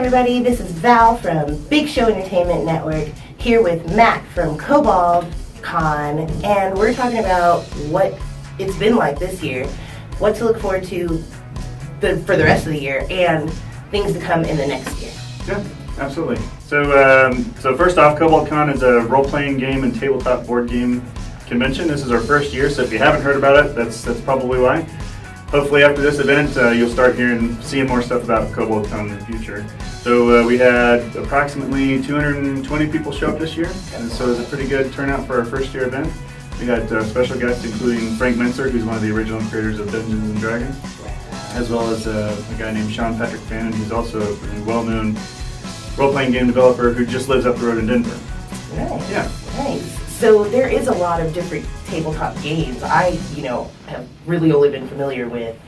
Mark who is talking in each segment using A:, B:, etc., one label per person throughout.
A: everybody, this is Val from Big Show Entertainment Network here with Matt from KoboldCon, and we're talking about what it's been like this year, what to look forward to for the rest of the year, and things to come in the next year.
B: Yeah, absolutely. So first off, KoboldCon is a role-playing game and tabletop board game convention. This is our first year, so if you haven't heard about it, that's probably why. Hopefully after this event, you'll start seeing more stuff about KoboldCon in the future. So we had approximately 220 people show up this year, and so it was a pretty good turnout for our first year event. We had special guests including Frank Menser, who's one of the original creators of Dungeons & Dragons, as well as a guy named Sean Patrick Fannin, who's also a well-known role-playing game developer who just lives up the road in Denver.
A: Nice.
B: Yeah.
A: Nice. So there is a lot of different tabletop games. I, have really only been familiar with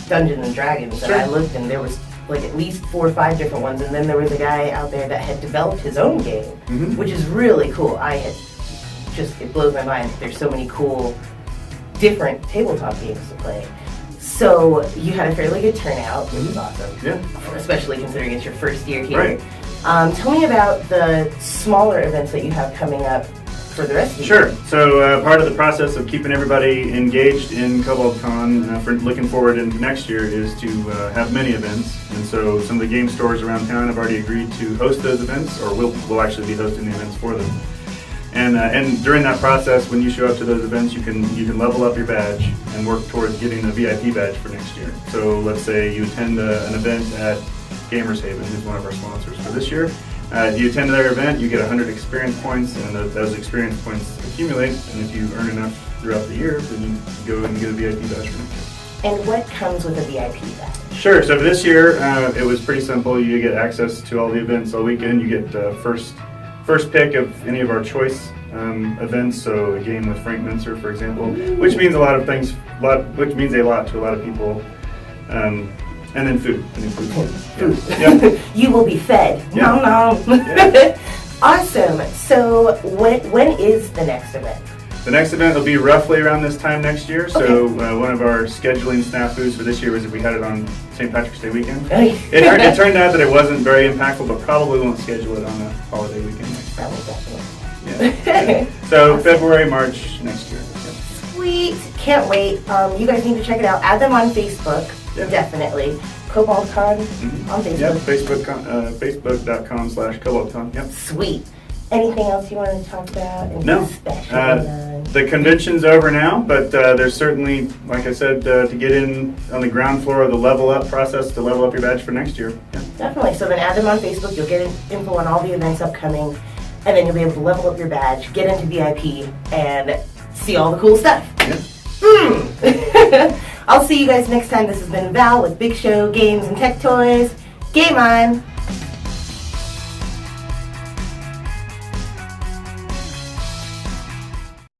A: Dungeons & Dragons, and I looked and there was like at least 4 or 5 different ones, and then there was a guy out there that had developed his own game, which is really cool. It blows my mind that there's so many cool different tabletop games to play. So you had a fairly good turnout, which is awesome. Yeah. Especially considering it's your first year here. Right. Tell me about the smaller events that you have coming up for the rest of the year.
B: Sure. So part of the process of keeping everybody engaged in KoboldCon for looking forward into next year is to have many events. And so some of the game stores around town have already agreed to host those events, or will actually be hosting the events for them. And during that process, when you show up to those events, you can level up your badge and work towards getting a VIP badge for next year. So let's say you attend an event at Gamers Haven, who's one of our sponsors for this year. You attend their event, you get 100 experience points, and those experience points accumulate, and if you earn enough throughout the year, then you go and get a VIP badge for next year.
A: And what comes with a VIP badge?
B: Sure, so for this year, it was pretty simple. You get access to all the events all weekend. You get first pick of any of our choice events, so a game with Frank Menser, for example, which means a lot of things, which means a lot to a lot of people. And then food.
A: Food.
B: Yeah.
A: You will be fed.
B: Yeah.
A: No. Yeah. Awesome. So when is the next event?
B: The next event will be roughly around this time next year. So one of our scheduling snafus for this year was if we had it on St. Patrick's Day weekend. It turned out that it wasn't very impactful, but probably won't schedule it on a holiday weekend next year. Yeah. So awesome. February, March next year. Yeah.
A: Sweet. Can't wait. You guys need to check it out. Add them on Facebook. Yeah. Definitely. KoboldCon on Facebook.
B: Yep, Facebook.com/KoboldCon. Yep.
A: Sweet. Anything else you want to talk about?
B: No.
A: Special?
B: The convention's over now, but there's certainly, like I said, to get in on the ground floor of the level up process to level up your badge for next year. Yeah.
A: Definitely. So then add them on Facebook. You'll get info on all the events upcoming, and then you'll be able to level up your badge, get into VIP, and see all the cool stuff.
B: Yeah.
A: I'll see you guys next time. This has been Val with Big Show Games and Tech Toys. Game on!